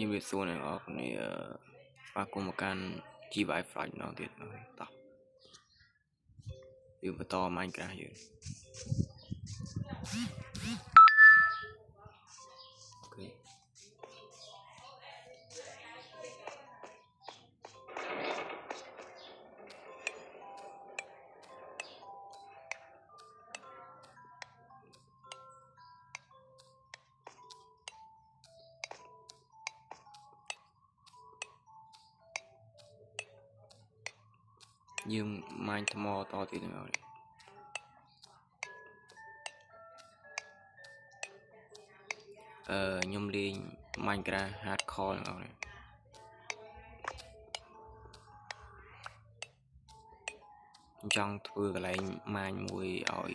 ជំរាបសួរអ្នកនរគ្នាស្វាគមន៍មកកាន់ GY Flight ម្ដងទៀតតោះយើងបន្ត Minecraft យើងអូខេយើង mine ថ្មតទៀតអ្នកនរខ្ញុំលេង Minecraft Hardcore អ្នកនរចង់ធ្វើកន្លែង mine មួយឲ្យ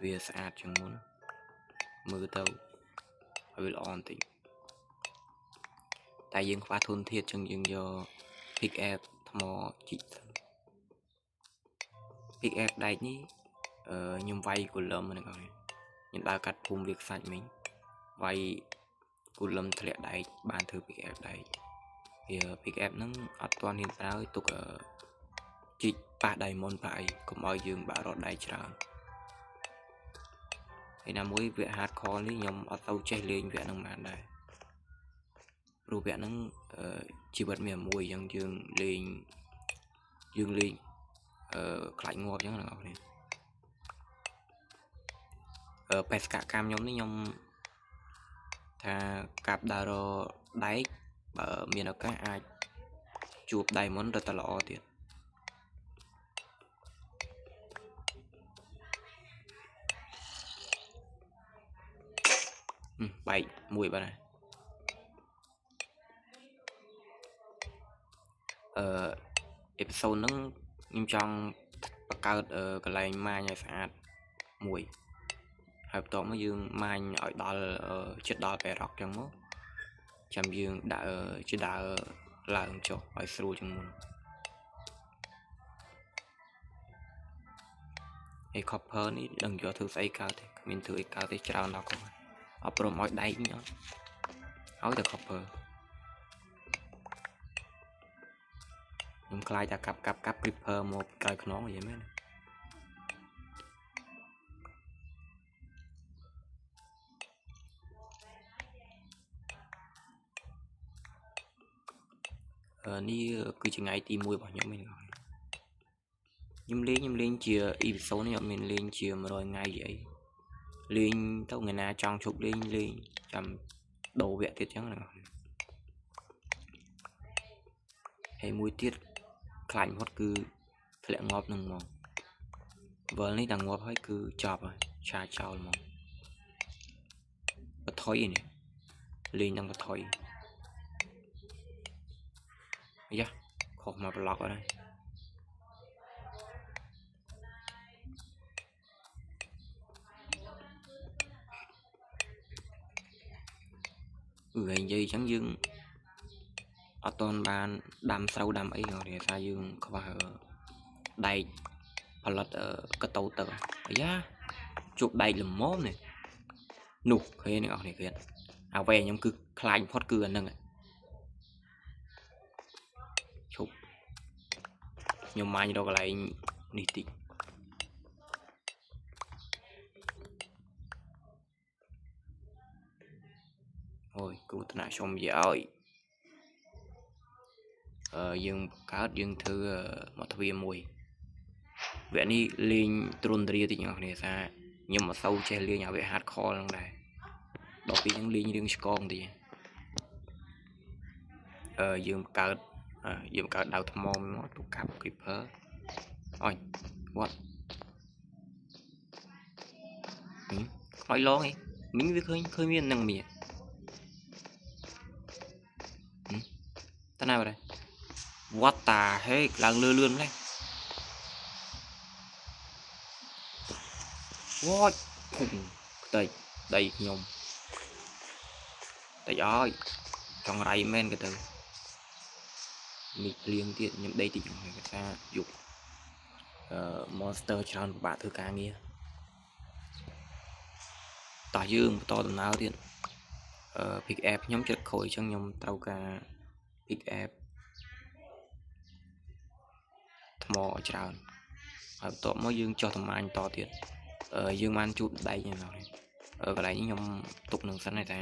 វាស្អាតជាងមុនមើលទៅឲ្យវាល្អបន្តិចតែយើងខ្វះធនធានចឹងយើងយក pickaxe ថ្មជីកpickaxe ដែកនេះខ្ញុំវាយគូលឹមហ្នឹងខ្ញុំដើរកាត់ភូមិវាខ្សាច់មិញវាយគូលឹមធ្លាក់ដែកបានធ្វើ pickaxe ដែកវា pickaxe ហ្នឹងអត់ទាន់ហ៊ានប្រើទុកជីកប៉ះ diamond ប៉ះអីកុំឲ្យយើងបាក់រត់ដែកច្រើនហើយណាមួយវគ្គ hardcore នេះខ្ញុំអត់ទៅចេះលេងវគ្គហ្នឹងបានដែរព្រោះវគ្គហ្នឹងជីវិតមានមួយអញ្ចឹងយើងលេងខ្លាចងាប់អញ្ចឹងអ្នកនរគ្នាបេសកកម្មខ្ញុំនេះខ្ញុំថាកាប់ដើររដែកបើមានឱកាសអាចជួប diamond រត់តែល្អទៀតបែកមួយបាទអេពីសូតហ្នឹងខ្ញុំចង់បង្កើតកន្លែងម៉ាញឲ្យស្អាតមួយហើយបន្ទាប់មកយើងម៉ាញឲ្យដល់ជិតដល់ពេលរ៉ុកចឹងមកចាំយើងដាក់ជាដើរឡើងចុះឲ្យស្រួលជាងមុនហើយ copper នេះដឹងយកធ្វើស្អីកើតទេគ្មានធ្វើអីកើតទេច្រើនដល់គាត់អប់រំឲ្យដែកវិញអត់ឲ្យតែ copper ខ្ញុំខ្លាចតែកាប់ creeper មកក្រោយខ្នងនិយាយមែននេះគឺជាថ្ងៃទី1របស់ខ្ញុំឯងខ្ញុំលេងជាអ៊ីពីសូតនេះអត់មានលេងជា100ថ្ងៃអីលេងទៅថ្ងៃណាចង់ជប់លេងចាំដូរវគ្គទៀតចឹងណាហើយមួយទៀតខ្លាចបំផុតគឺធ្លាក់ងាប់នឹងមកវល់នេះតែងាប់ហើយគឺចប់ហើយឆាចោលមកបថុយនេះលេងនឹងបថុយយ៉ាខុសមកប្លុកអត់ហើយនិយាយចឹងយើងអត់ទាន់បានដាំស្រូវដាំអីទេថាយើងខ្វះដែកផលិតកតោទៅអាយ៉ាជួបដែកល្មមនេះនោះឃើញអ្នកនរគ្នាឃើញអ្វីខ្ញុំគឺខ្លាចបំផុតគឺអាហ្នឹងឈប់ខ្ញុំមាញ់រកកន្លែងនេះតិចអូយគូថ្នាក់ខ្ញុំនិយាយឲ្យយើងកើតយើងធ្វើមកទ្វារមួយវគ្គនេះលេងទ្រុនទ្រាតិចអ្នកនរគ្នាថាខ្ញុំមិនសូវចេះលេងឲ្យវា hardcore ហ្នឹងដែរដល់ពេលហ្នឹងលេងរឿងឆ្កងតិចយើងកើតដៅថ្មមកទូកាប់ creeper អញ what ខ្លោចឡងឯងមីងវាឃើញមាននឹងមីតើណាបាទ what the heck ឡើងលឿនម្លេះ what ខ្ទេចដីខ្ញុំតិចអើយចង់រៃមែនក៏ទៅនេះភ្លៀងទៀតខ្ញុំដីតិចហ្នឹងគេថាយុគmonster ច្រើនពិបាកធ្វើការងារតោះយើងបន្តដំណើរទៀត pick up ខ្ញុំចិត្តខូចអញ្ចឹងខ្ញុំត្រូវការ pick up ថ្មច្រើនហើយបន្ទាប់មកយើងចុះតម្លាញតទៀតយើងបានជួបដែកហ្នឹងហើយកន្លែងនេះខ្ញុំទុកនឹងសិនតែ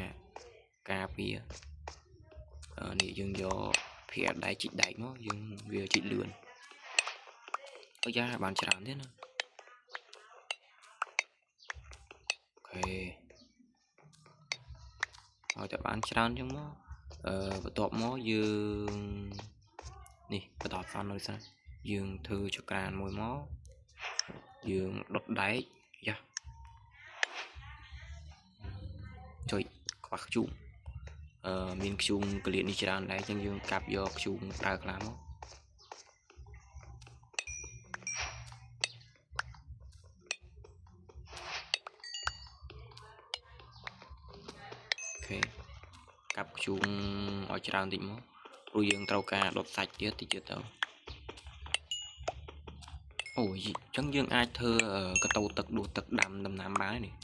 ការពារនេះយើងយក pick up ដែកជីកដែកមកយើងវាជីកលឿនអូយ៉ាបានច្រើនទៀតណាអូខេហើយតែបានច្រើនអញ្ចឹងមកបន្ទាប់មកយើងនេះបន្តសននៅសិនយើងធ្វើចក្រានមួយមកយើងដុតដែកយ៉ាចុយខ្វះខ្ជូងមានខ្ជូងកលៀតនេះច្រើនដែរអញ្ចឹងយើងកាប់យកខ្ជូងប្រើខ្លះមកអូខេកាប់ខ្ជូងឲ្យច្រើនតិចមកព្រោះយើងត្រូវការដុតសាច់ទៀតតិចទៅអូយអញ្ចឹងយើងអាចធ្វើកតោទឹកដួសទឹកដាំដំណាំបាននេះ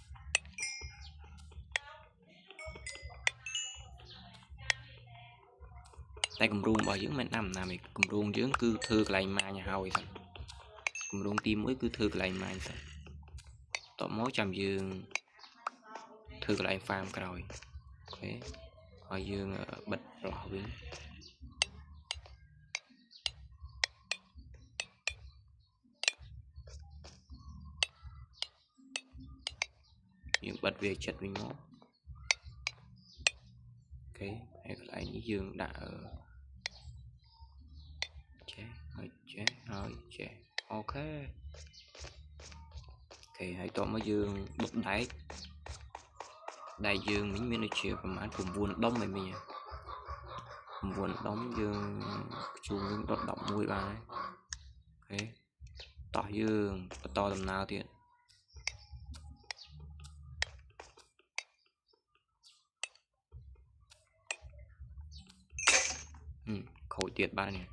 តែគម្រោងរបស់យើងមិនដាំដំណាំទេគម្រោងយើងគឺធ្វើកន្លែងម៉ាញឲ្យហើយសិនគម្រោងទី1គឺធ្វើកន្លែងម៉ាញសិនតមកចាំយើងធ្វើកន្លែងហ្វាមក្រោយអូខេហើយយើងបិទប្រឡោះវិញយើងបិទវាចិត្តវិញមកអូខេហើយកន្លែងនេះយើងដាក់ចេះហើយចេះហើយចេះអូខេហើយតមកយើងដុតដែកយើងមិញមានដូចជាប្រហែល9ដុំហើយមិញ9ដុំយើងខ្ជូងយើងដុត11បានហើយអូខេតោះយើងបន្តដំណើរទៀតខូចទៀតបាននេះ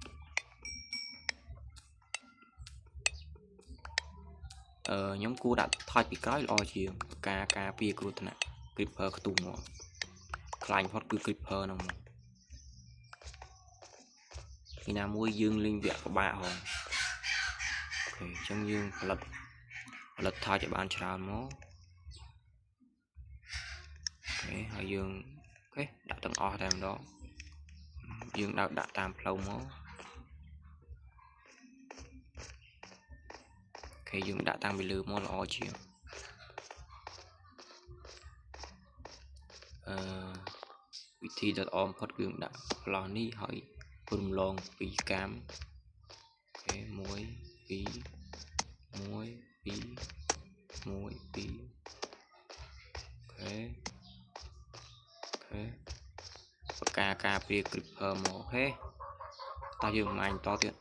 ខ្ញុំគួរដាក់ថយពីក្រោយល្អជាងការពារគ្រោះថ្នាក់ creeper ខ្ទុះមកខ្លាញ់ផុតគឺ creeper ហ្នឹងមកពីណាមួយយើងលេងវាក់ពិបាកហងអូខេអញ្ចឹងយើងផលិតថយឲ្យបានច្រើនមកអូខេហើយយើងអូខេដាក់ទាំងអស់តែម្ដងយើងដាក់តាមផ្លូវមកអូខេយើងដាក់តាំងពីលើមកល្អជាងវិធីដ៏ល្អបំផុតគឺយើងដាក់ប្លោះនេះហើយរំលងពីកាមអូខេ1 2 1 2 1 2អូខេបកាការពារ creeper មកអូខេតោះយើងម៉ាញតទៀត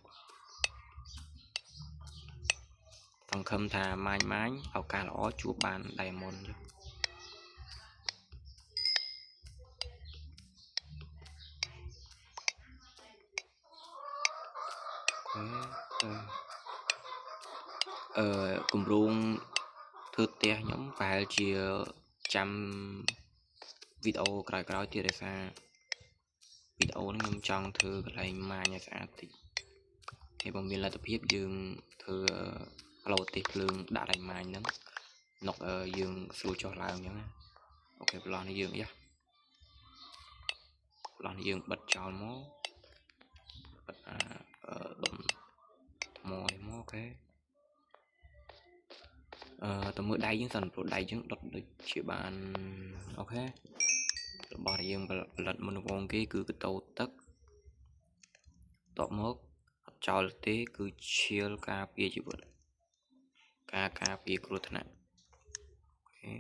សង្ឃឹមថាម៉ាញឱកាសល្អជួបបាន diamond គម្រោងធ្វើផ្ទះខ្ញុំប្រហែលជាចាំវីដេអូក្រោយៗទៀតដោយសារវីដេអូនេះខ្ញុំចង់ធ្វើកន្លែងម៉ាញឲ្យស្អាតតិចហើយបើមានលទ្ធភាពយើងធ្វើផ្លូវទេសភ្លើងដាក់កន្លែងម៉ាញហ្នឹងនុកយើងស្រួលចុះឡើងអញ្ចឹងណាអូខេប្លោះនេះយើងបិទចោលមកបិទដុំថ្មនេះមកអូខេទៅមើលដៃយើងសិនព្រោះដៃយើងដុតដូចជាបានអូខេរបស់យើងផលិតមុនដំបូងគេគឺកតោទឹកតបមកអត់ចោលទេគឺឈៀលការពារជីវិតការពារគ្រោះថ្នាក់អូខេ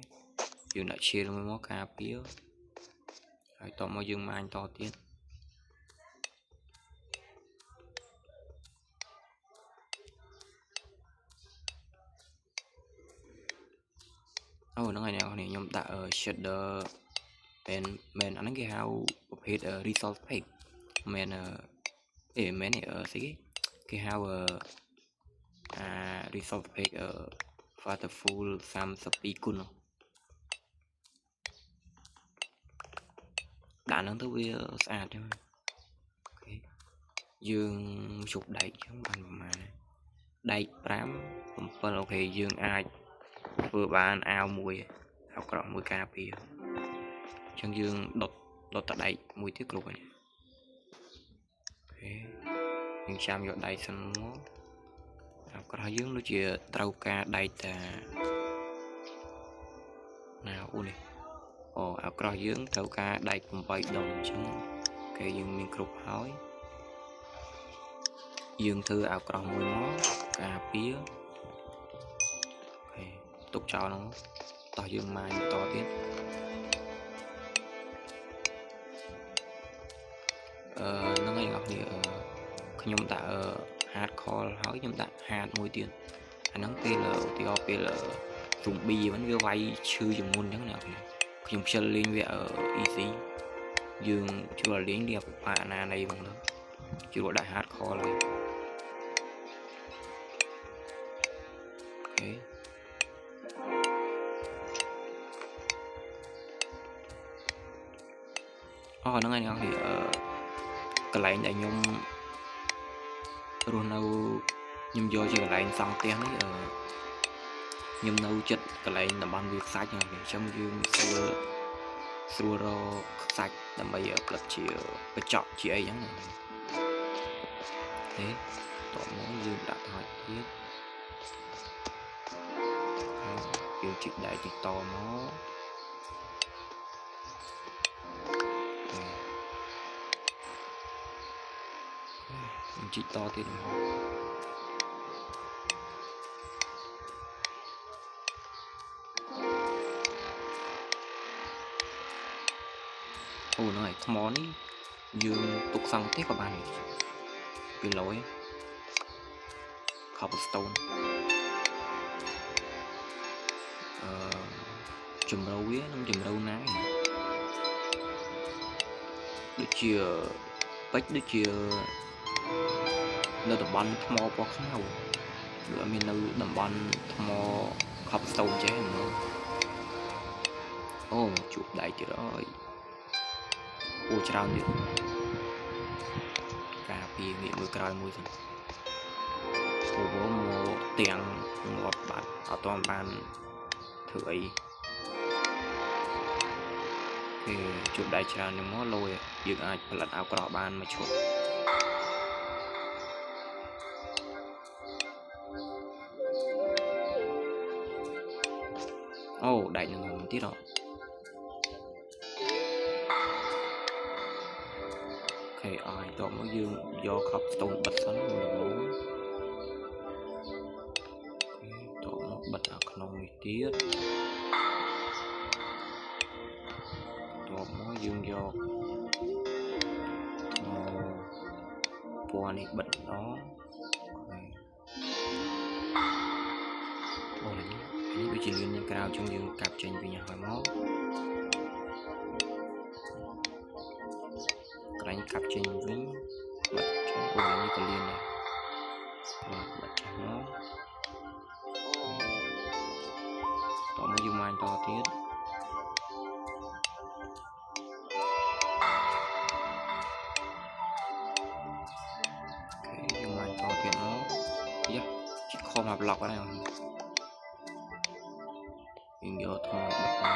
យើងដាក់ឈៀលមួយមកការពារហើយតបមកយើងម៉ាញតទៀតអូហ្នឹងហើយអ្នកនរខ្ញុំដាក់ shader មែនអាហ្នឹងគេហៅប្រភេទ resolve pack មែនមែនស្អីគេហៅresolve pack Fatherful 32គុណ đã nó tới với sạch chứ dương chụp đầy chẳng bằng mà đầy pram ok dương ai vừa bán ao mùi học cọ mùi cà phê chân dương đột tại đây mùi tiết lục này nhưng chạm vào đây xong học cọ dương nó chỉ trâu ca đây ta nào u này học cọ dương trâu ca đây cùng vậy đồng chứ cái dương mình cục hỏi dương thư ảo cọ mùi mó cà phê tục cho nó tỏ dương mai to tiếp nó ngay ngọc thì nhóm ta hạt call hỏi nhóm ta hạt mùi tiền anh nắng tê là dùng bì vẫn vừa vay chưa dùng môn chẳng nào dùng chân lên về ở easy dương chưa là đến đẹp bạn này bằng đó chưa có đại hạt call này nó ngay thì cái lại đại nhung rồi đâu nhung vô cho cái lại xong tiếng ấy nhung đâu chất cái lại là ban việc sạch rồi trong dương xua ro sạch làm bây giờ là chỉ cái chọn chị ấy giống này thế tổ món dương đã thoại thiết dương chị đại thì to nó chị to thì nó này món dương tục xong tiếp của bạn vì lỗi cobblestone chùm râu á nó chùm râu nái được chưa bách được chưa nơi tầm bắn thmo có khá nào nữa mình nơi tầm bắn thmo cobblestone chế nữa chụp đại chưa rồi trao đi cà phê nghỉ mùi cài mùi thôi bố một tiền một bạn ở toàn ban thử ấy thì chụp đại trao nếu nó lôi dựng ai lật áo cỏ ban mà chụp đại là một tí rồi ai đó mới dương do khắp tông bật sẵn là bố đó bật ở không một tiết đó mới dương do này bật đó cái chỉ liên cao trong dương cặp trên vì nhà hỏi máu đánh cặp trên vĩnh bật cho cùng như cái liên này bật cho nó tỏ mới dùng anh to tiết dùng anh to tiết nó chỉ kho hộp lọc ở đây mình vô thôi bật nó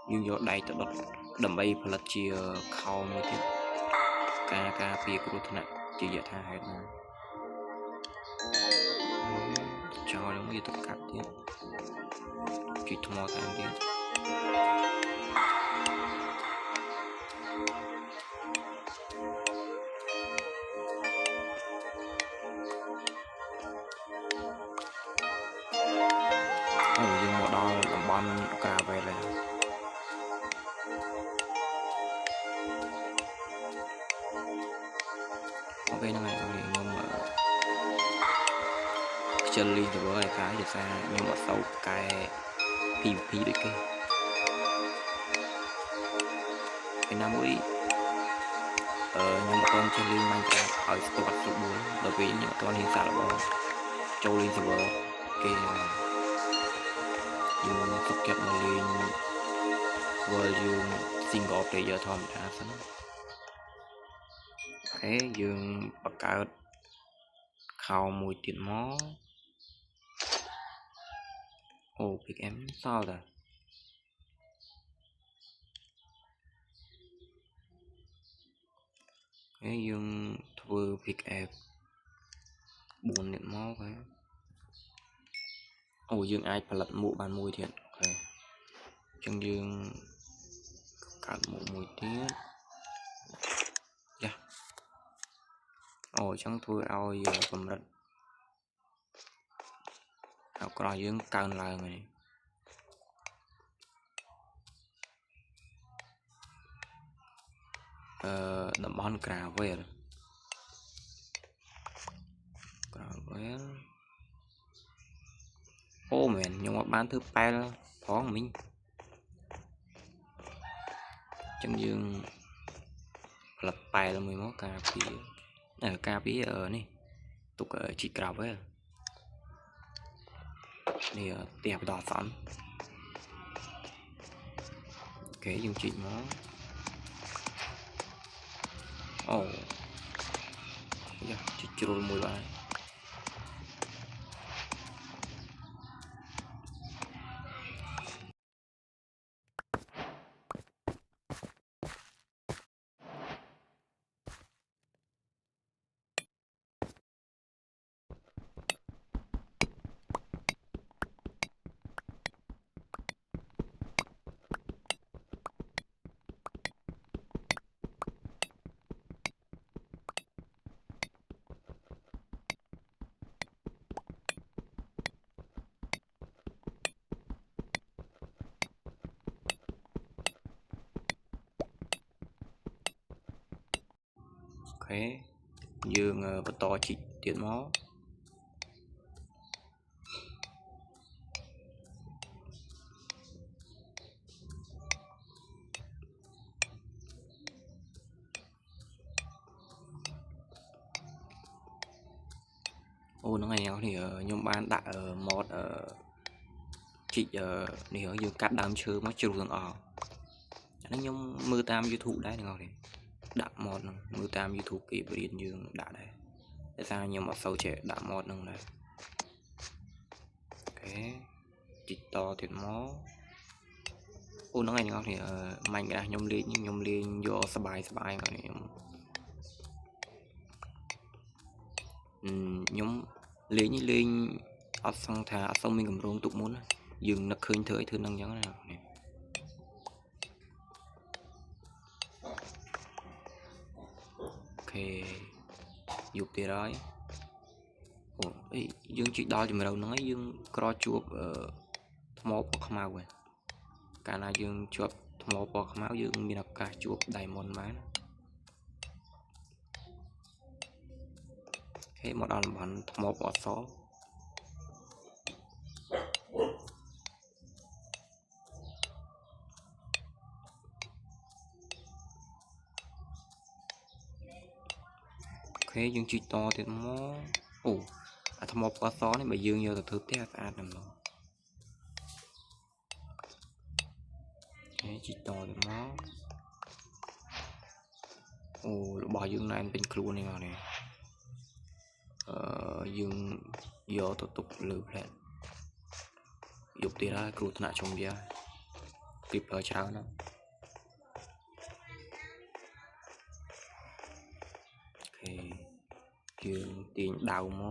nhưng do đây tự đốt đầm bay phải là chia khâu mới tiếp ca phía của thằng này chỉ giờ tha hết nè cho nó mới tất cả tiếp chỉ thua thêm tiếp dùng một đo làm bon cà về này ok nó này nhưng mà chân liên từ bữa này cái được ra nhưng mà sau cái PvP đấy cái năm ấy nhưng mà con chân liên mang ra ở tôi bắt số 4 bởi vì những con hiện tại là châu liên từ bữa kia ចាប់មកលេង World យើង single player ធម្មតាសិនអូខេយើងបង្កើតខោមួយទៀតមកអូ pickaxe សល់តាអូខេយើងធ្វើ pickaxe 4ទៀតមកហើយអូយើងអាចផលិតមួកបានមួយទៀតអូខេអញ្ចឹងយើងកើតមួកមួយទៀតចាអូអញ្ចឹងធ្វើឲ្យកម្រិតអក្រក់យើងកើនឡើងហើយតំបន់ gravel អូមែនខ្ញុំអត់បានធ្វើប៉ែលផងមិញអញ្ចឹងយើងផលិតប៉ែលមួយមកការពារនេះទុកជីក gravel នេះផ្ទះបន្តអាសន្នអូខេយើងជីកមកអូយ៉ាជីកជ្រុលមួយបាទអូខេយើងបន្តជីកទៀតមកអូហ្នឹងហើយអ្នកនេះខ្ញុំបានដាក់ mod ជីកនេះយើងកាត់ដើមឈើមកជ្រុះទាំងអស់អានេះខ្ញុំមើលតាម YouTube ដែរអ្នកនេះដាក់ mod ហ្នឹងមើលតាម YouTube គេបរៀនយើងដាក់ដែរតែថាខ្ញុំអត់សូវចេះដាក់ mod ហ្នឹងដែរអូខេជីកតទៀតមកអូហ្នឹងហើយអ្នកនេះMinecraft ខ្ញុំលេងយកសបាយមកខ្ញុំលេងអត់សង្ឃថាអត់សូវមានកម្រងទុកមុនយើងនឹកឃើញធ្វើអីធ្វើហ្នឹងអញ្ចឹងណាអូខេយប់ទៀតហើយអូអីយើងជីកដល់ជំរៅហ្នឹងហើយយើងក្រជួបថ្មពណ៌ខ្មៅហើយកាលណាយើងជាប់ថ្មពណ៌ខ្មៅយើងមានឱកាសជួប diamond បានអូខេមកដល់តំបន់ថ្មពណ៌សអូខេយើងជីកតទៀតមកអូអាថ្មពណ៌សនេះបើយើងយកទៅធ្វើផ្ទះស្អាតណាស់មកជីកតទៀតមកអូរបស់យើងណែនពេញខ្លួននេះមកនេះយើងយកទៅទុកលើផ្លែយប់ទៀតហើយគ្រោះថ្នាក់ជុំវាពីប្រើច្រើនណាស់អូខេយើងទាញដៅម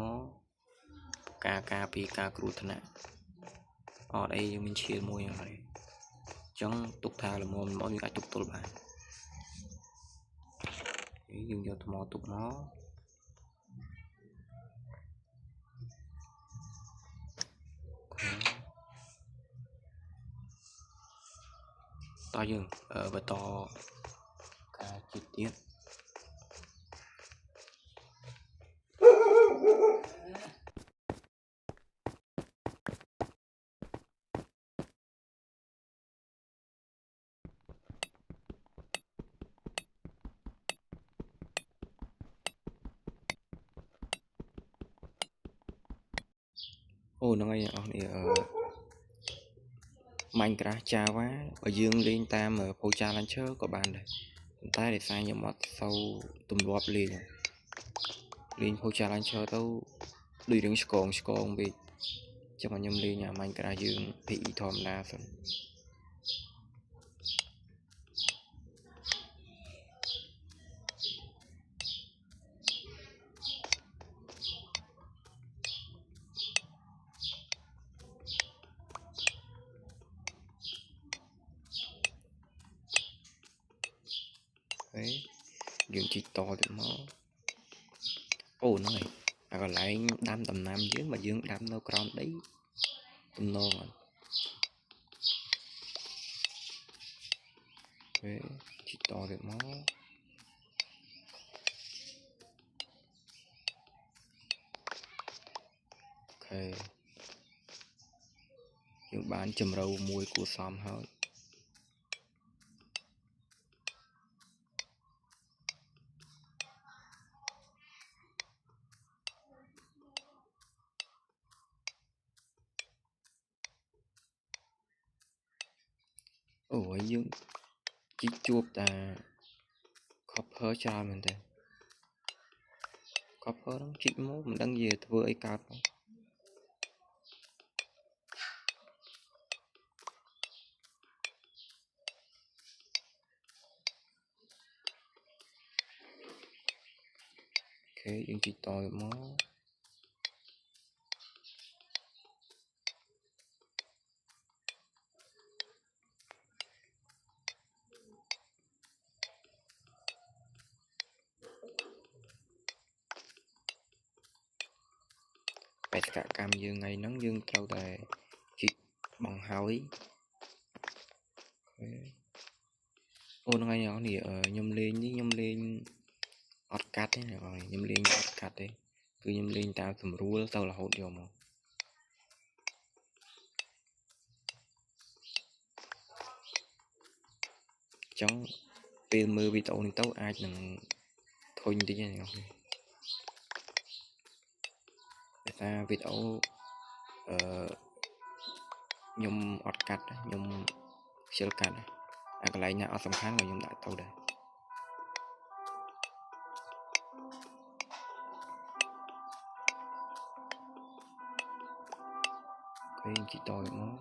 កការពីការគ្រោះថ្នាក់អត់អីយើងមានឈៀលមួយហ្នឹងហើយអញ្ចឹងទុកថាល្មមយើងអាចទុកទល់បានយើងយកថ្មទុកមកតោះយើងបន្តការជីកទៀតអូហ្នឹងហើយអ្នកនរ Minecraft Java បើយើងលេងតាម Pocha Launcher ក៏បានដែរតែដោយសារខ្ញុំអត់សូវទម្លាប់លេង Pocha Launcher ទៅដូចរឿងឆ្កងពេកចាំមកខ្ញុំលេង Minecraft យើង PE ធម្មតាសិនយើងជីកតទៀតមកអូហ្នឹងហើយកន្លែងដាំដំណាំយើងបើយើងដាំនៅក្រោមដីទំនងអត់ជីកតទៀតមកយើងបានជម្រៅមួយគួរសមហើយអូហើយយើងជីកជួបតា copper ច្រើនមែនទេ copper ហ្នឹងជីកមកមិនដឹងជាធ្វើអីកើតផងយើងជីកតទៀតមកបេសកកម្មយើងថ្ងៃហ្នឹងយើងត្រូវតែជីកបង្ហើយអូថ្ងៃនេះខ្ញុំលេងអត់កាត់ទេខ្ញុំលេងអត់កាត់ទេគឺខ្ញុំលេងតាមស្រួលទៅរហូតយកមកចឹងពេលមើលវីដេអូនេះទៅអាចនឹងធុញតិចហ្នឹងតែថាវីដេអូខ្ញុំអត់កាត់ខ្ញុំខ្ជិលកាត់អាកន្លែងណាអត់សំខាន់ក៏ខ្ញុំដាក់ទៅដែរជីកតទៀតមក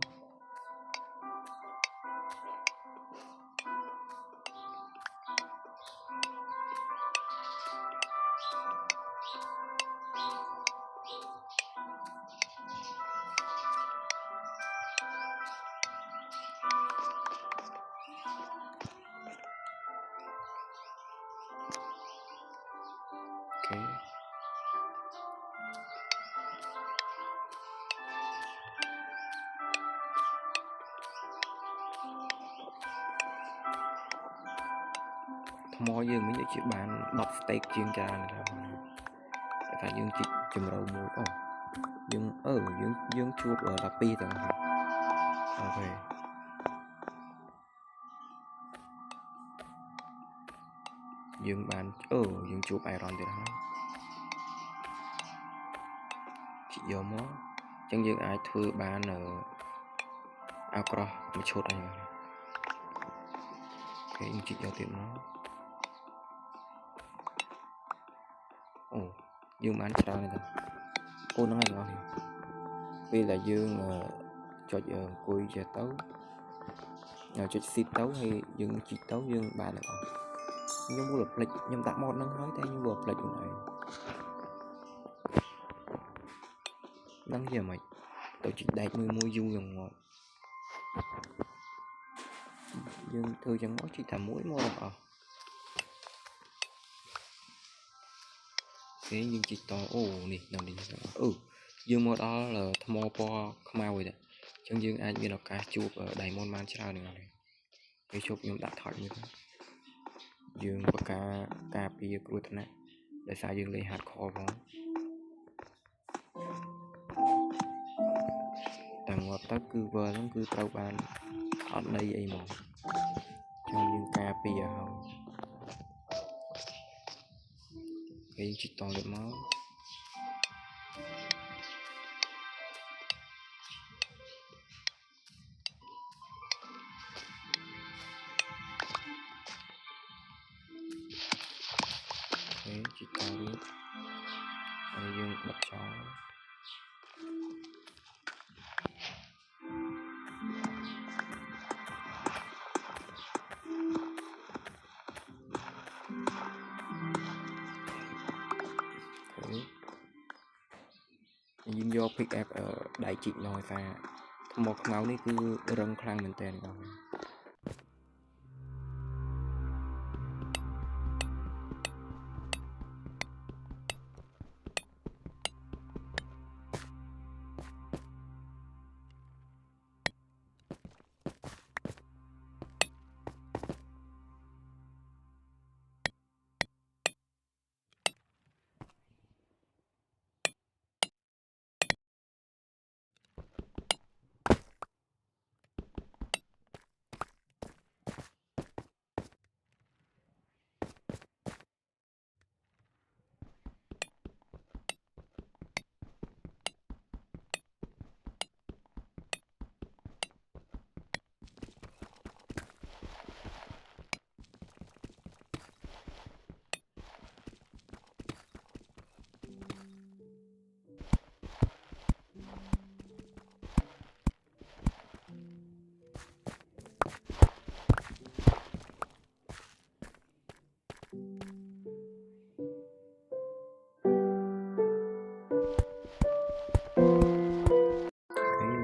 ថ្មយើងមិនដូចជាបាន10 stake ជាងច្រើនទេតែថាយើងជីកជំរៅមួយយើងជួបតែ2ទាំងអូខេយើងបានយើងជួប iron ទៀតហើយជីកយកមកអញ្ចឹងយើងអាចធ្វើបានអាក្រោះមួយឈុតអីយើងជីកយកទៀតមកយើងបានច្រើនទេហ្នឹងហើយបងប្អូនពេលដែលយើងចុចអង្គុយចេះទៅចុច shift ទៅហើយយើងជីកទៅយើងបានទាំងអស់ខ្ញុំវល់ផ្លិចខ្ញុំដាក់ម៉ូតហ្នឹងហើយតែខ្ញុំវល់ផ្លិចខ្លួនឯងដឹងជាមិនទៅជីកដែកមួយយូរយ៉ាងងាប់យើងធ្វើយ៉ាងមកជីកតែមួយមកទាំងអស់យើងជីកតនេះយើងមកដល់ថ្មពណ៌ខ្មៅហើយអញ្ចឹងយើងអាចមានឱកាសជួបdiamondបានច្រើនហ្នឹងហើយពេលជួបខ្ញុំដាក់ថតមួយយើងបកការពារគ្រោះថ្នាក់ដោយសារយើងលេង hardcore ផងតែងាប់ទៅគឺ world ហ្នឹងគឺត្រូវបានអត់ន័យអីមកចឹងយើងការពារហើយយើងជីកតទៀតមក chị tao đi đây dương bật cho dương vô pick up ở đại chị nói xa một máu này cứ rung khăn mình tên rồi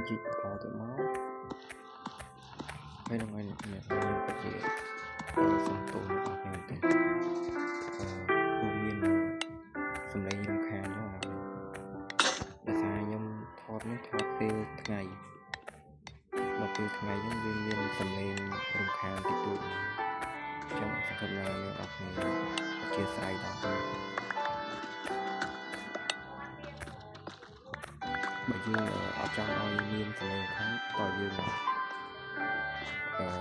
chị có tụi nó hay là ngoài này nhiều cái gì xong tụi nó ở bên tên tụi miền xong đây nhung khan đó là sao nhung thoát nó thoát tiêu ngày một tiêu ngày nhung viên viên xong lên nhung khan thì tụi trong sản phẩm là nên đọc này chia sẻ đó bởi vì ở trong ai miền xong lên khác tỏ dương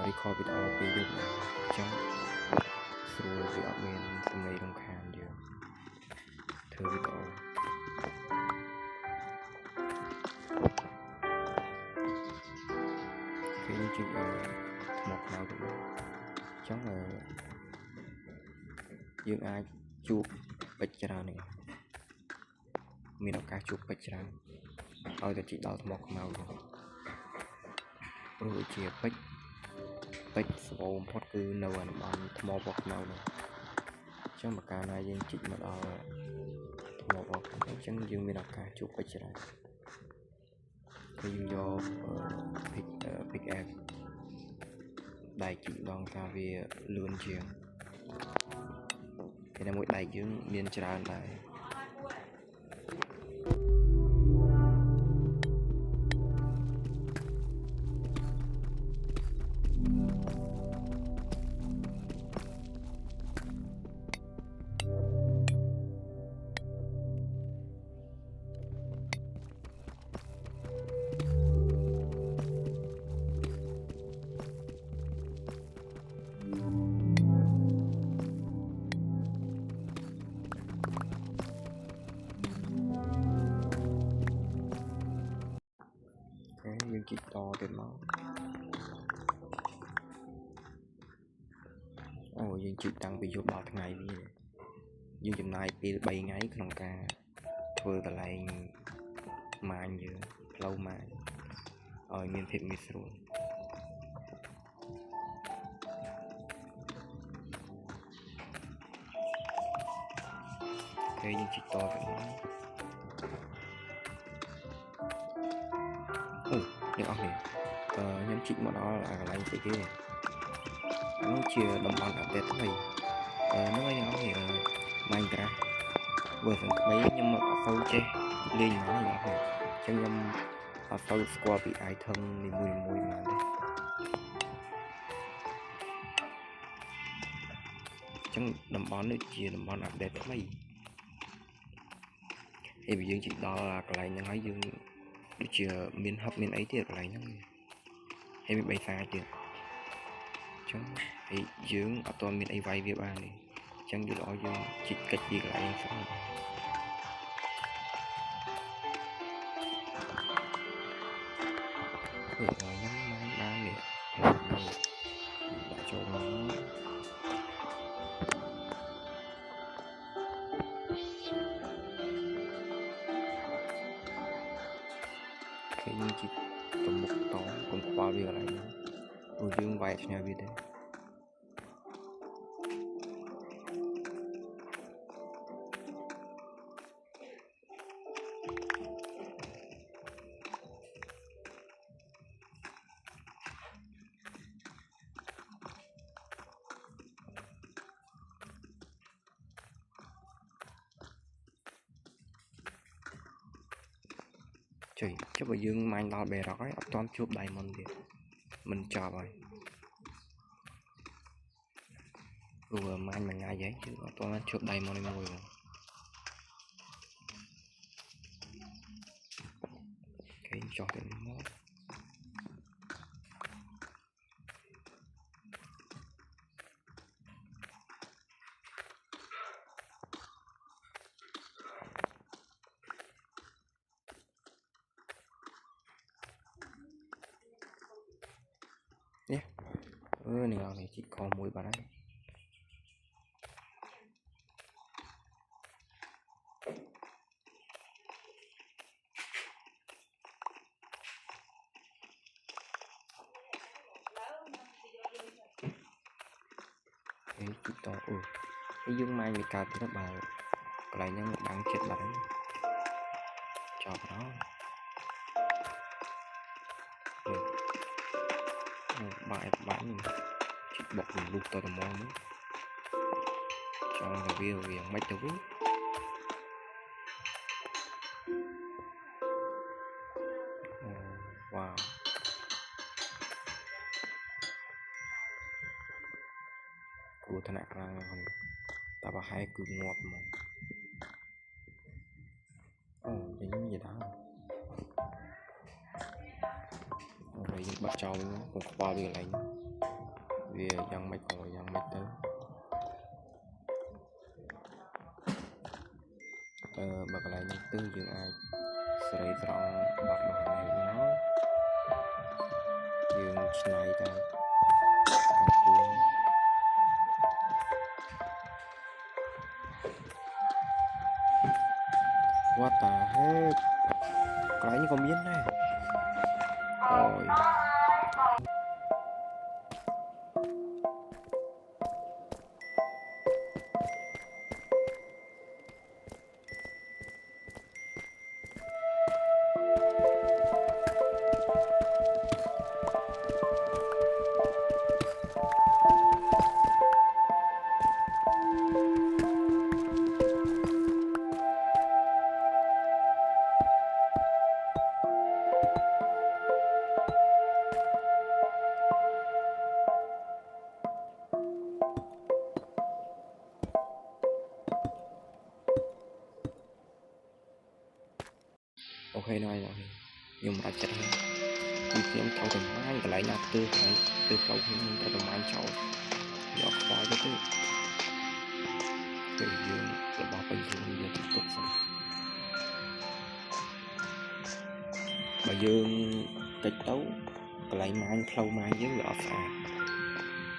record video video trong rồi thì ở bên xong lên nhung khan nhiều thử video cái như chuyện một nào cũng chắc là dương ai chụp bạch ra này mình đọc cả chụp bạch ra ôi là chị đào một màu rồi chia bạch bạch số một cứ nấu ăn bằng một bọc màu này trong một cái này dương chị mà đào một bọc chẳng dương mình đọc cả chụp bạch ra thì dương do pick up đại chị đong ra về luôn chiều thì là mỗi đại dương miền trà này dương chị to tiền máu ôi dương chị tăng bị vô bao ngày đi dương chừng này bị 7 ngày không ca vừa là lại mà như lâu mà ở miền thịt mít rồi thế dương chị to tiền máu được không nhỉ nhóm chị mà nó là lại chị kia nó chia đồng bằng ở tết thôi nó mới nó thì Minecraft vừa phần mấy nhưng mà ở phâu che lên nó gì không chẳng nhầm ở phâu squad bị ai thân thì mùi mùi mà đấy chẳng đồng bón để chia đồng bón update mấy thì bây giờ chị đó là cái này nói dương được chia miền hấp miền ấy thì cái này nó hay bị bay xa chưa chẳng thì dưỡng ở toàn miền ấy vay việc ba này chẳng dù đó dương chỉ cách gì lại em sống để rồi nhắm máy ba nè đã cho nó ទៅមុខតកុំខ្វល់វាកន្លែងហ្នឹងព្រោះយើងវាយឆ្នះវាទេចុយចុះបើយើងមាញ់ដល់បេរ៉ុកហើយអត់ទាន់ជួប diamond ទៀតមិនចប់ហើយព្រោះមាញ់មួយថ្ងៃហើយគឺអត់ទាន់ជួប diamond មួយមកគេចុះទៅមកនេះនេះអត់នេះជីកខមួយបាត់ហើយជីកតហើយយើងមាញ់វាកើតទៀតបើកន្លែងហ្នឹងបាំងចិត្តបាត់ហើយចប់ហើយបាក់ជីកបុកលុះទៅត្មងចង់ទៅវាមិនទៅវិញវ៉ាវគ្រោះថ្នាក់ខ្លាំងណាស់ហ្នឹងតែប្រហែលគឺងាប់ហ្មងវិញនិយាយដល់ហើយយើងបាត់ចោលវិញកុំខ្វល់វាកន្លែងវាយ៉ាងម៉េចក៏យ៉ាងម៉េចទៅបើកន្លែងនេះទៅយើងអាចស្រីត្រង់បាត់មកហើយមកយើងឆ្នៃទៅការគួនWhat the heck កន្លែងនេះក៏មានដែរអូយអូខេហ្នឹងហើយខ្ញុំរត់ចិត្តហើយគឺខ្ញុំត្រូវតែមាញ់កន្លែងណាផ្ទើកន្លែងផ្ទើផ្លូវខ្ញុំត្រូវតែមាញ់ចោលយកខ្វល់ទៅពេលយើងរបស់ពេញខ្លួនយើងទុកសិនបើយើងកិច្ចទៅកន្លែងមាញ់ផ្លូវមាញ់យើងវាអត់ស្អាត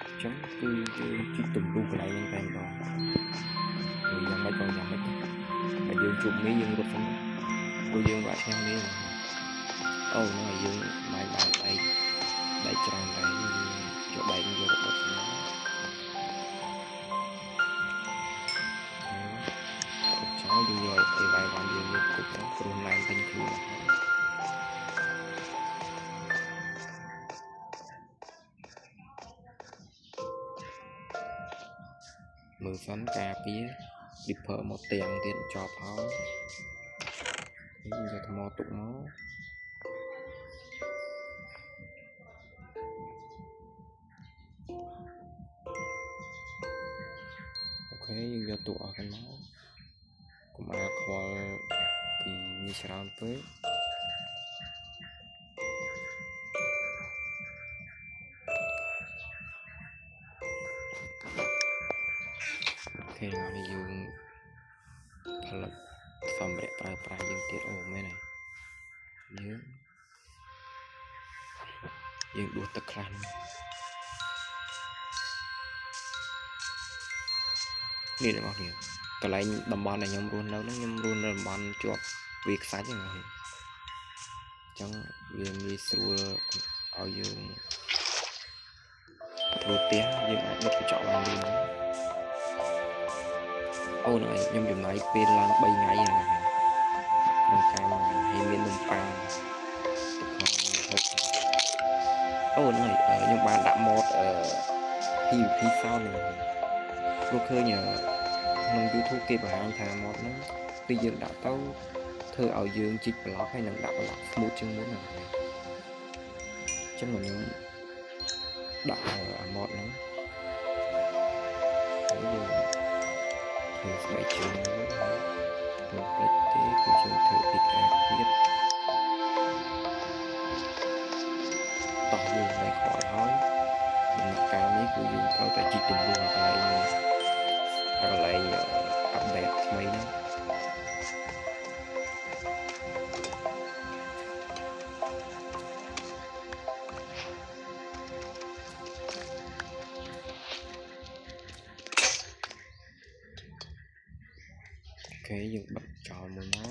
អញ្ចឹងគឺយើងជិះទម្លុះកន្លែងហ្នឹងតែម្ដងឬយ៉ាងម៉េចក៏យ៉ាងម៉េចតែយើងជួបនេះយើងរត់សិនព្រោះយើងបាក់ខ្ញុំនេះអូហ្នឹងហើយយើងមាញ់បានដែកច្រើនដែរយកដែកយករបស់ស្នាចោលយើងយកទៅវាយបានយើងយកទៅព្រោះណែនពេញខ្លួនមើលសិនការពារពីភើមកទាំងទៀតចប់ហើយយកថ្មទុកមកអូខេយើងយកទុកអស់ទៅមកកុំអាខ្វល់ពីនេះច្រើនពេកអូខេមកនេះយើងផលិតសម្ភារៈប្រើប្រាស់យើងទៀតអូមែនហើយយើងដួសទឹកខ្លះនេះទាំងអស់គ្នាកន្លែងតំបន់ដែលខ្ញុំរស់នៅហ្នឹងខ្ញុំរស់នៅតំបន់ជាប់វាខ្សាច់ហ្នឹង chẳng vì mi sưu ở dương vừa té dương ai bất chọn anh đi ô này nhom dùng này pin lan bay ngày này trong cam hay miền đông pang ô này nhom bạn đã một thì sao này lúc khơi nhờ nông YouTube kia bà anh thà một nó bây giờ đã tao thơ ở dương chích blog hay nâng đạo là một chương muốn nào chắc là những đạo ở một nó bây giờ thử phải chương nữa một lịch tế của chương thử bị biết tỏ dương này khỏi nói mình mặc cả mấy của dương tao tại chỉ tình buồn lại update mấy đó ok dùng bật chọn một nó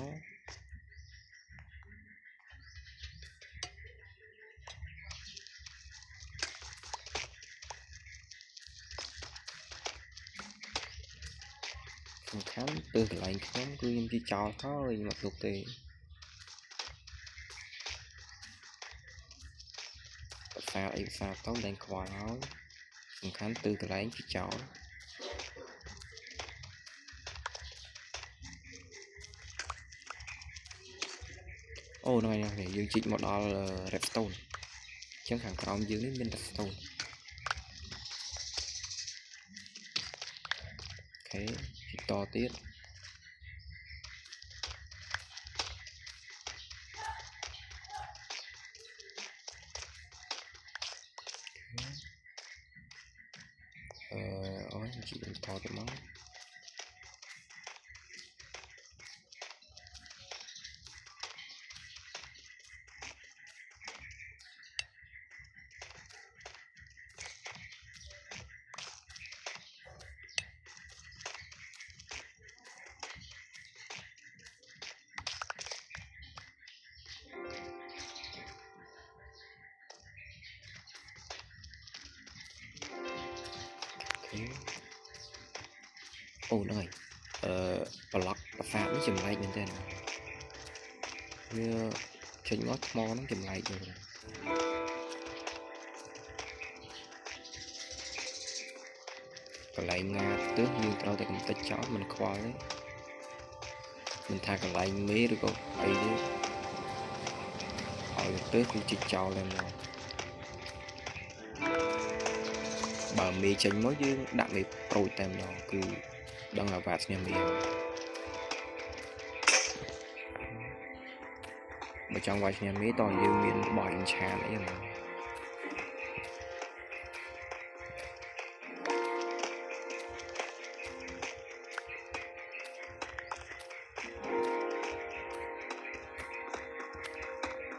phần khám từ lại khám cứ em chỉ cho thôi mà thực tế sao tao đang qua nói phần khám từ lại chỉ cho ô này để dương chích một đó là redstone chẳng hạn còn dương đến bên redstone ok to tiết ôi chị to cái máu ô này block pha nó chùm lại bên trên như trên ngót mò nó chùm lại rồi còn lại nga tước như tao tại công ty chó mình khoa đấy mình thay còn lại mế được không ấy chứ hỏi tước thì chỉ cho lên rồi bà mì chanh mới chứ đặng mì rồi tem đó cứ đang là vạt nhà mì mà trong vạt nhà mì toàn như miền bỏ in trà đấy mà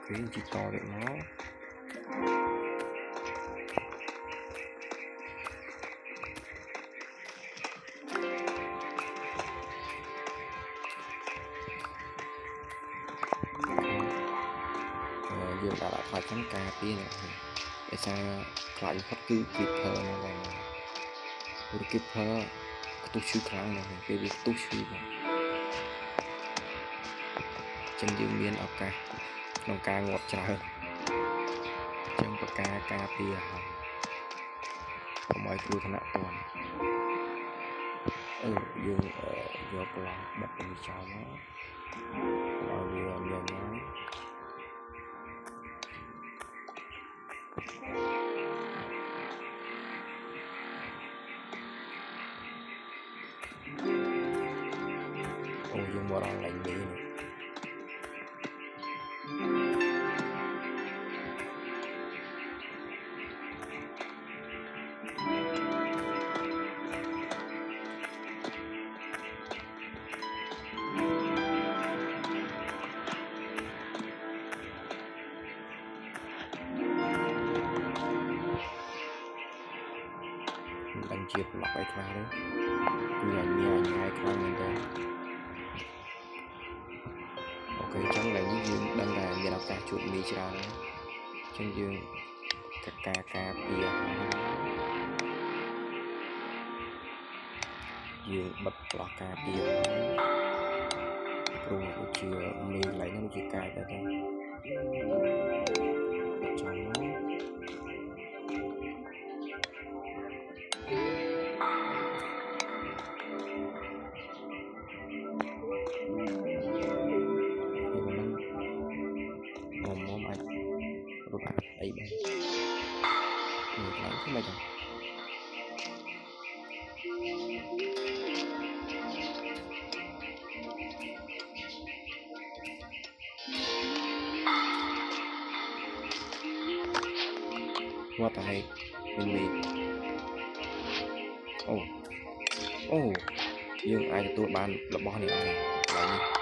cứ chỉ to được nó dương đã thoại trắng cà kia này để sao lại phát cứ kịp thơ này là tôi kịp thơ tôi siêu kháng này cái việc tôi siêu chân dương miên ở ca nông ca ngọt trà hơn chân bậc ca tia không ai cứ thằng nào toàn dương vô là bật đi cho nó rồi vừa nhiều nói dùng vào đang lạnh đi này đánh chiếc lọc ai khá đấy nhà ai khá mình đây ok chẳng là những dương đang là nhà đọc cả ជួបមីច្រើនចឹងយើងការពារយើងបិទផ្លោះការពារព្រោះដូចជាមីកន្លែងហ្នឹងដូចជាកាយទៅចាំមុំអាចរត់អីបាននេះខ្លាំងគឺមិនដឹងWhat the heck មានមីអូយើងអាចទទួលបានរបស់នេះអស់ហើយនេះ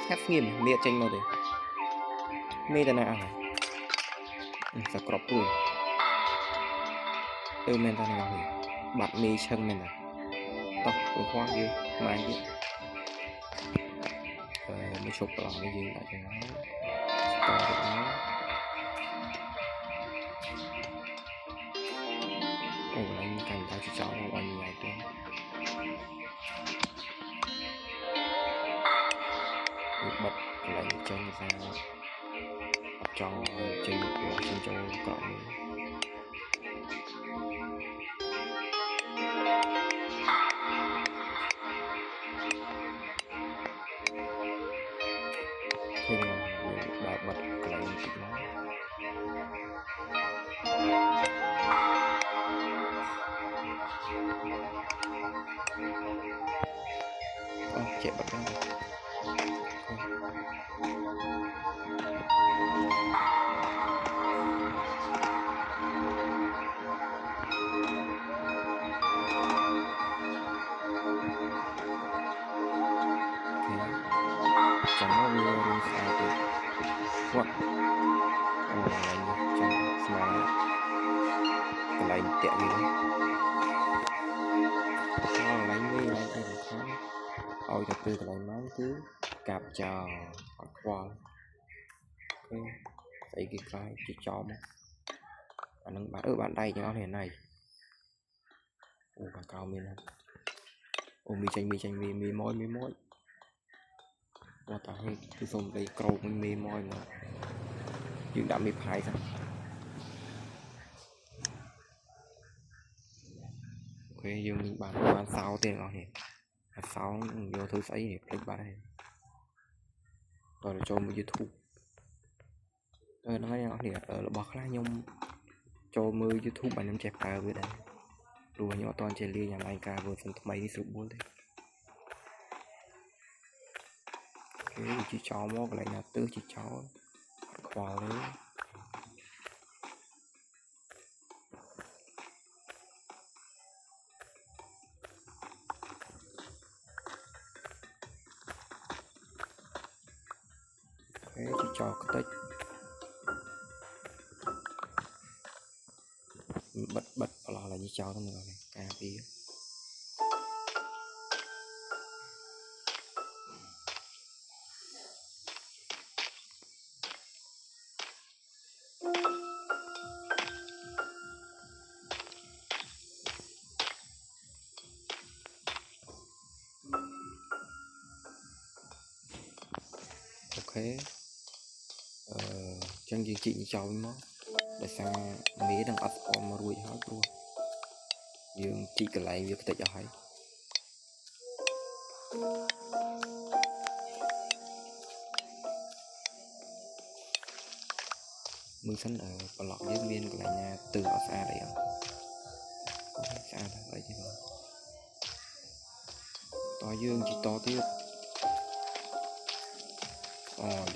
ស្ងាត់ស្ងៀមមានចេញមកទេមានតែណាអស់ហើយសក្របព្រួយមែនតានេះអស់ហើយបាត់មីឈឹងមែនតាតោះកុំខ្វល់យើងបានទៀតមកឈប់ប្រឡងនេះយើងដាក់ចឹងហើយតោះទៀតណាឡើងកាន់តែចោលមកឲ្យញ៉ៃទៅបិទកន្លែងចេញសារអត់ចង់ចេញចូលក្រោមនេះឃើញបើបិទកន្លែងតិចមកចេះបិទហ្នឹងចាំមកវារួមស្អាតទៀតគាត់ឡើងចាំស្មារកន្លែងតាក់វាកន្លែងវិញឡើងទៅសំខាន់ឲ្យទៅពេលកន្លែងមកគឺកាប់ចោលអត់ខ្វល់ស្អីគេខ្លាយជាចោលមកអានឹងបានដៃទាំងអស់នេះណៃបាកោមានមីចេញមីម៉ួយគាត់តាហេគឺសុំដីក្រោកមីម៉ួយមកយើងដាក់មីផាយទៅអូខេយើងបានសោទេទាំងអស់នេះសោយកធ្វើស្អីនេះភ្លេចបាត់ហើយចូលមក YouTube ហ្នឹងហើយអ្នកនររបស់ខ្លះខ្ញុំចូលមើល YouTube ហើយខ្ញុំចេះប្រើវាដែរព្រោះខ្ញុំអត់ទាន់ចេះលេងអាឡៃការ version ថ្មីនេះស្រួលបួលទេគេជីចោលមកកន្លែងណាទើសជីចោលអត់ខ្វល់ទេជីចោលខ្ទេចបិទប្រឡោះឡើងចោលទៅមើលការពារអូខេចឹងយើងជីកចោលមកដោយសារមេនឹងអត់ស្គាល់មករួចហើយព្រោះយើងជីកកន្លែងវាខ្ទេចអស់ហើយមើលសិនប្លុកយើងមានកន្លែងណាទើអត់ស្អាតអីអត់ស្អាតហើយទេតោះយើងជីកតទៀត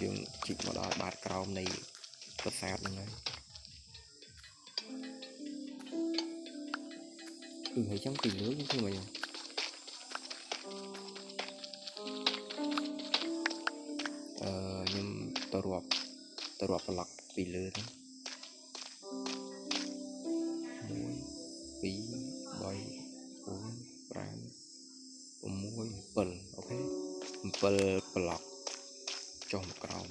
យើងជីកមកដល់បាតក្រោមនៃប្រាសាទហ្នឹងហើយហើយចឹងពីលើយើងធ្វើមិនខ្ញុំទៅរាប់ប្លុកពីលើទៅ1 2 3 4 5 6 7អូខេ 7 ប្លុកចុះមកក្រោម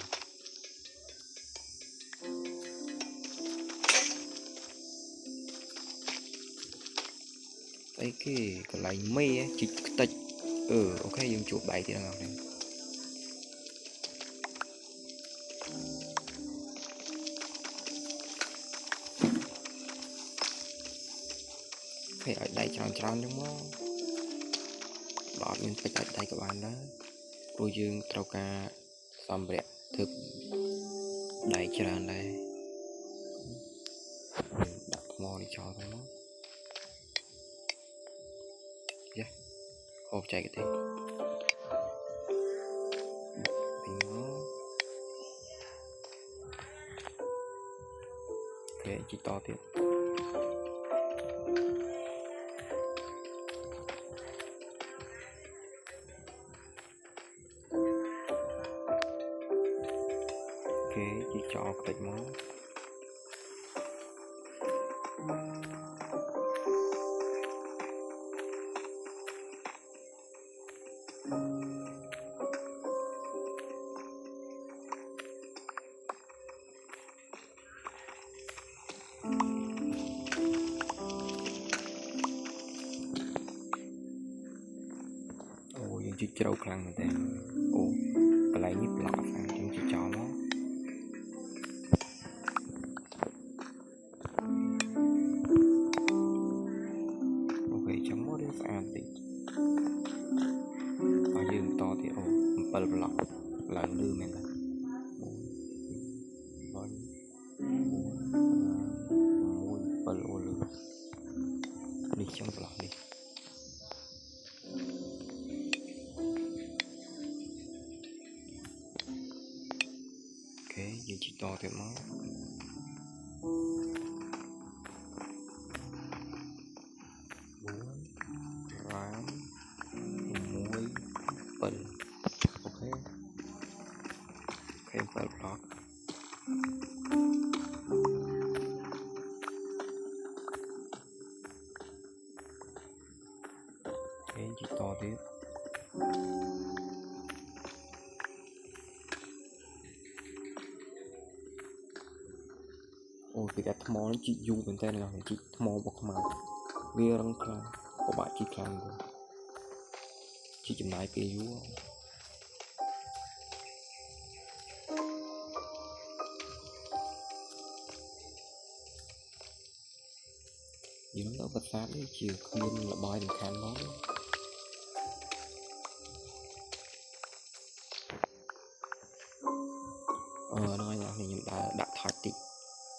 អីគេកន្លែងមេជីកខ្ទេចអូខេយើងជួបដៃទៀតហ្នឹង phải ở đây tròn đúng không bỏ mình phải ở đây các bạn đó cô dương trâu ca xong đẹp thực đầy tròn đây đặt mò đi cho thôi nó hộp chạy cái gì ok chỉ to tiếp ok chỉ cho cái máuយើងជិះជ្រៅខ្លាំងមែនតើអូកន្លែងនេះប្លុកអាសាយើងជិះចោលមកអូខេចាំមករៀងស្អាតតិចហើយយើងបន្តទៀតអូ7ប្លុកឡើងលឺមែនតើអូលឺនេះចាំប្លុកនេះយើងជិះតទៀតមកអូខេ7ប្លុកជិះតទៀតអូពីតែថ្មនេះជីកយូរមែនតើណាជីកថ្មរបស់ខ្មៅវារឹងខ្លាំងពិបាកជីកខ្លាំងទៅជីកចំណាយពេលយូរយើងនៅប្រាសាទនេះជាគ្មានលបាយសំខាន់មកហ្នឹងហើយអ្នកខ្ញុំដាក់ថតតិច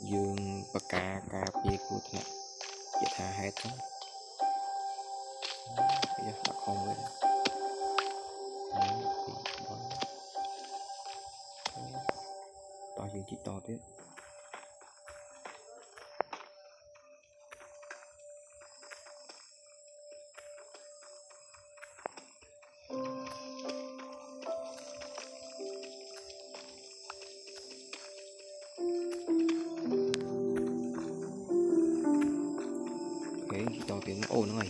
យើងបកាការពារគ្រោះថ្នាក់យថាហេតុហ្នឹងយកដាក់ខំវិញតោះយើងជីកតទៀតអូហ្នឹងហើយ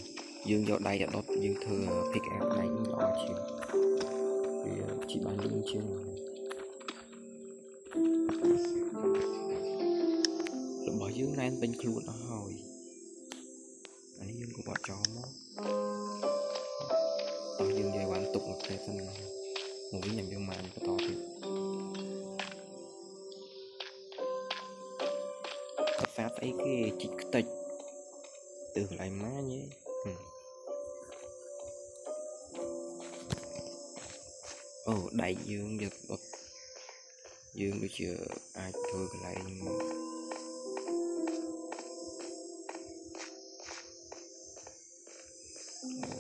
យើងយកដៃដុតយើងធ្វើ pick up ដៃនេះល្អជាងវាជីបានលឿនជាងរបស់យើងណែនពេញខ្លួនអស់ហើយអានេះយើងក៏បត់ចោលមកតោះយើងនិយាយបានទុកមកទេសិនមកវិញយើងមកបន្តទៀតកាហ្វេស្អីគេជីកខ្ទេចtừ lại má nhé đại dương giật bật dương được chưa ai thôi lại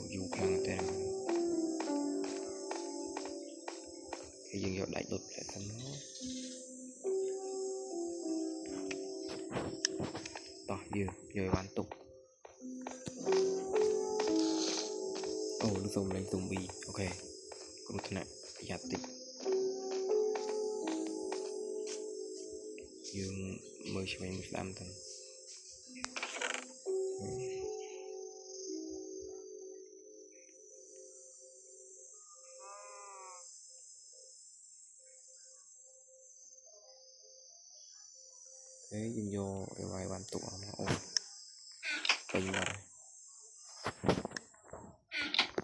dù khăn tên thì dương giọt đại đột lại thân nó tỏ dương rồi bán tục nó dùng lên zombie ok cũng thế này giả tịch dương mới cho mình làm thân thế dùng vô để vài bàn tụ nó ổn bình vào đây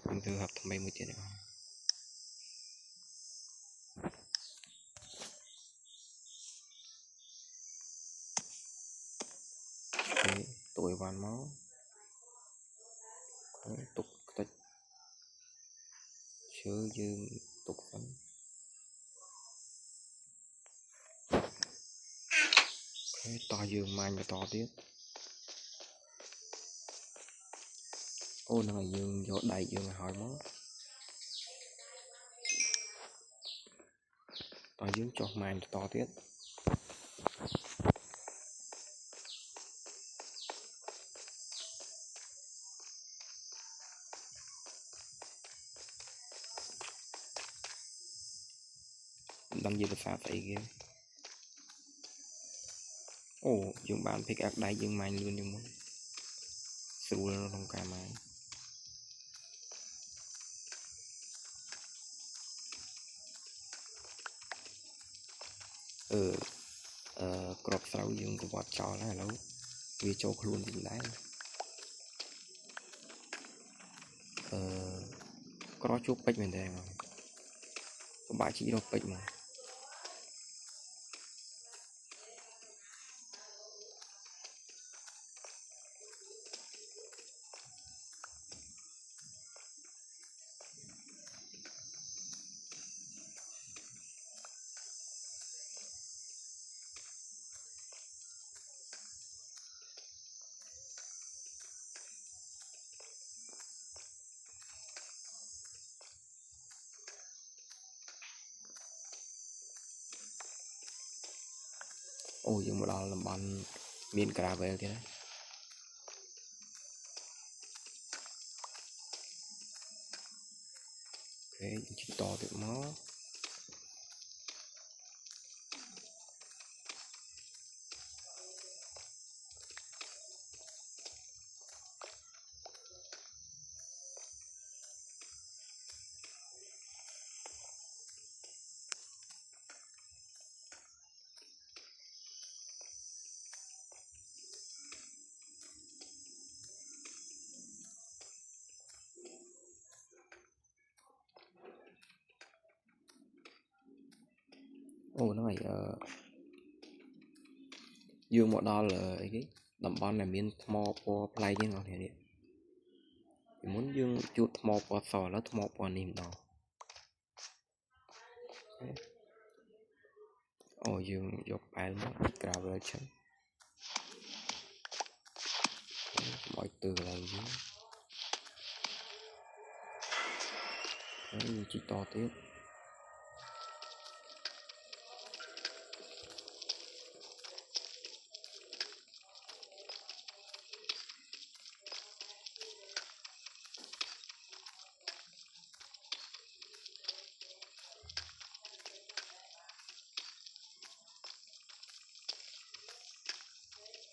mình thử hợp thằng bay 10 tiền này thế tuổi bàn máu tục tích chứa dương tục phấn thế to dương mai và to tiếp ô nó là dương vô đầy dương hỏi máu to dương cho mai to tiếp đâm gì là phá vậy kia ô dương bạn pick up đáy dương mai luôn nhưng muốn sưu nó không cả mai crop sâu dương của bọt trò là lâu vì cho luôn thì đáy có chút bách mình đây mà có bà chỉ đâu bách mà ô dương một đó là bọn miền cà về thế đấy ok chỉ to được nó ô nó phải dương một đó là cái đầm bón này miền thmo po play chứ ngon thế đấy thì muốn dương chuột thmo po sò nó thmo po niềm đó ô dương dọc bài nó cà về chân mọi từ là gì đấy chỉ to tiếp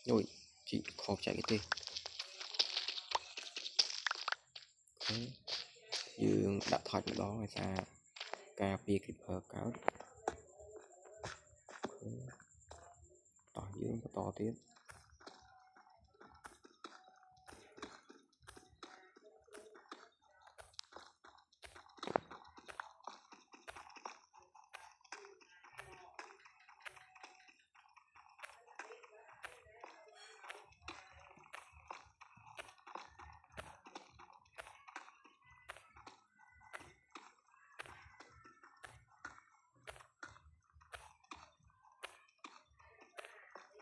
rồi chị khó chạy cái tê okay. Dương đã thoát đó người ta ca bia kịp cáo to dương to tiếp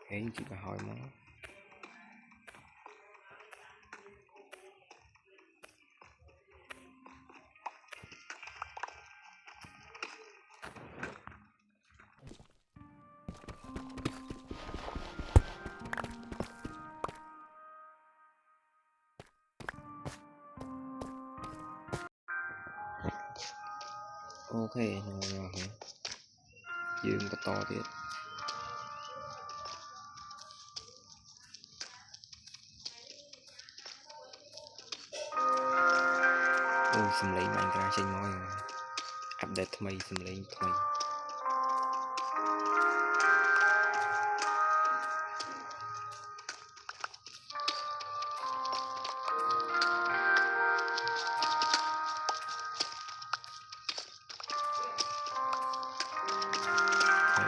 thế chị phải hỏi nó ok nhỏ hả dương to tiếp ôi xâm lấy mạnh ra trên môi update thay xâm lấy thay Ồ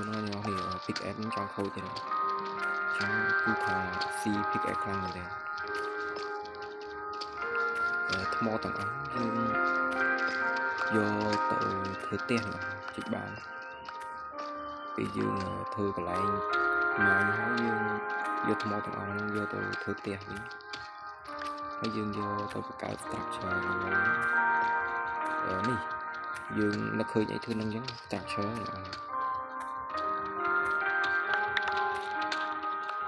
nó nhỏ thì pickaxe nó cho khôi thế này chẳng cứ thà si pickaxe khăn này đây thô mô tầng ống nhưng do tự thử tiền chích bạn vì dương thư cái lại mà nó dương do thô mô tầng ống do tự thử tiền đi nó dương do tự cả structure này nè dương nó khơi nhảy thư năng giống structure này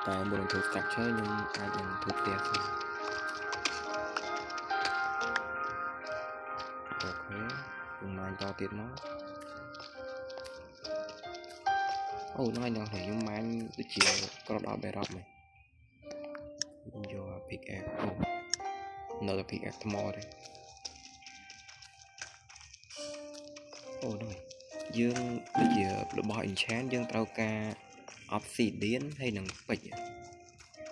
tại một lần thử structure nhưng ai dần thử tiền ok dùng mai to tiền nó nó anh đang thấy yung mai được chiều có đỏ bè rộng này vô pickaxe nó là pickaxe more đây rồi dương bây giờ được bỏ enchant dương trao ca obsidian hay là bạch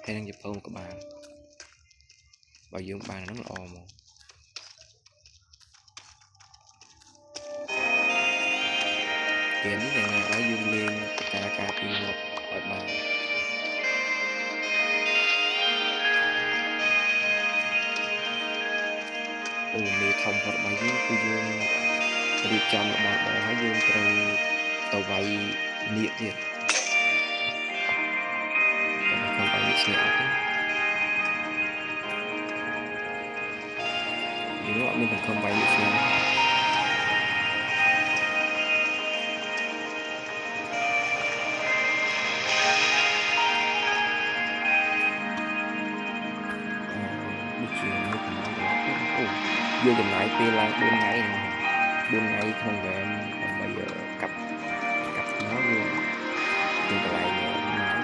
hay đang dập thôn các bạn bảo dương bạn nó là ồ mà tiền cái này ở dương lên ca pin một ở bàn mì thông hoặc bài dương của dương đi chăm là bạn bỏ hái dương từ tàu bay nhiệt gì không phải nhiệt nhẹ thế nếu gọi mình không bay nhiệt nhẹ vô dùm lại pê là 4 ngày không về em còn bây giờ cặp nó luôn nhưng còn lại nhờ máy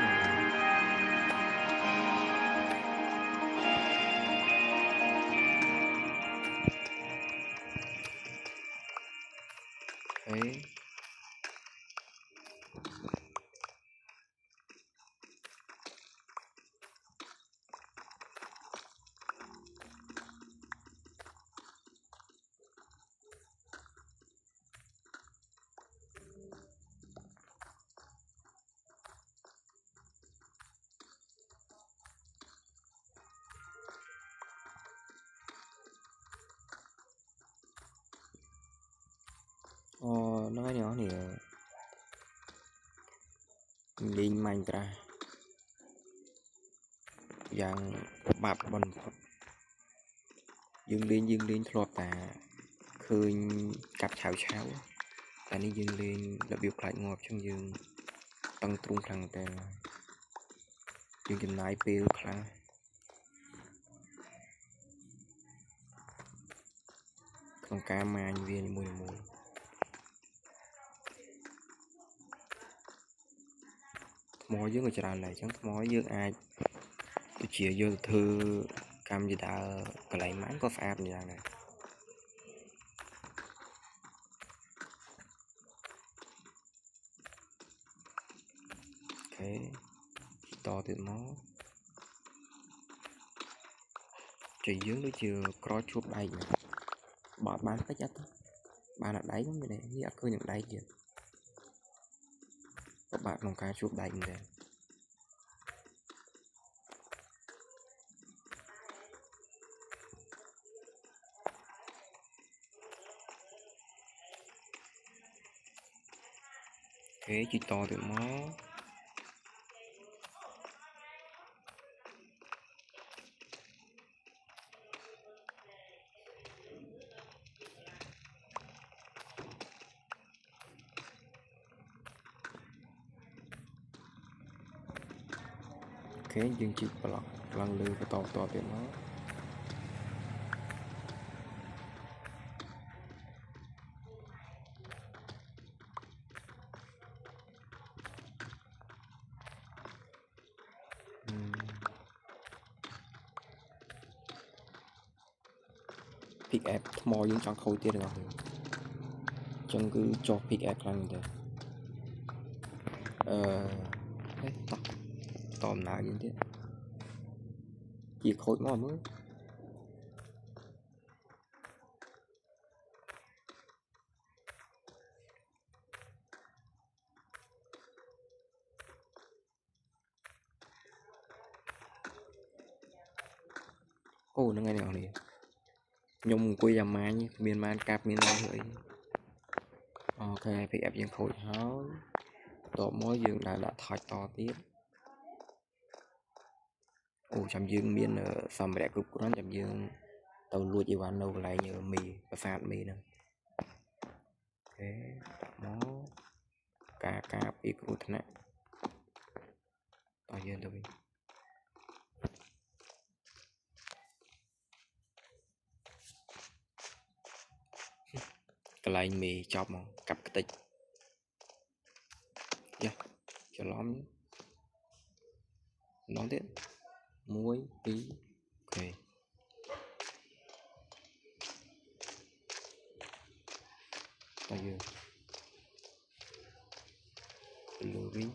đấy nó nhỏ thì liên mạnh ra dạng bạp bần dương lên thọt ta khơi cặp cháo ta đi dương lên là biểu lại ngọt trong dương tăng trung thằng ta dương chừng nãy pêu khăn con cá mà viên mùi mối với người trả lại chẳng mối với ai tôi chia vô thư cam gì đã cái lấy máy có pha như này ok to từ nó chỉ dưới nó chưa có chuột đây bỏ bán cái chất bạn ở đấy giống như này như cứ những đây kìa các bạn lòng cá chuột đầy này thế chỉ to từ nó thế dương chỉ lần lượt cái to từ nó pick app ថ្មយើងចង់ខូចទៀតទាំងអស់គ្នាអញ្ចឹងគឺចុះ pick app ខ្លាំងមែនទេតោះដំណើរយើងទៀតជាខូចមកមើលអូហ្នឹងហើយអ្នកនរខ្ញុំអង្គុយអាម៉ាញមានបានកាប់មានអីអូខេ pick app យើងខូចហើយបន្ទាប់មកយើងដាក់ថចតទៀតអូចាំយើងមានសម្ភារៈគ្រប់គ្រាន់ចាំយើងទៅលួចអីវ៉ាន់នៅកន្លែងមីប្រាសាទមីហ្នឹងអូខេដាក់មកការពីគ្រោះថ្នាក់តោះយើងទៅវិញកន្លែងមេចប់មកកាប់ខ្ទេចយ៉ាច្រឡំម្ដងទៀត1 2អូខេតើយើងទៅលើវិញ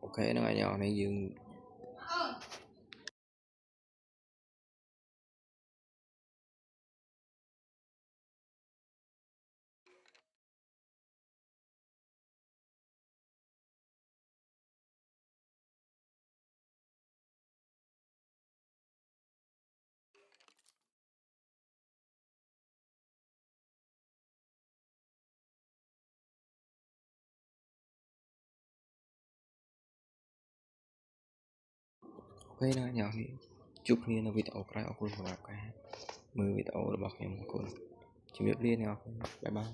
អូខេហ្នឹងហើយនេះយើងអូខេហ្នឹងហើយនេះជួបគ្នានៅវីដេអូក្រោយអរគុណសម្រាប់ការមើលវីដេអូរបស់ខ្ញុំអរគុណជំរាបលាអ្នកនរបាយបាយ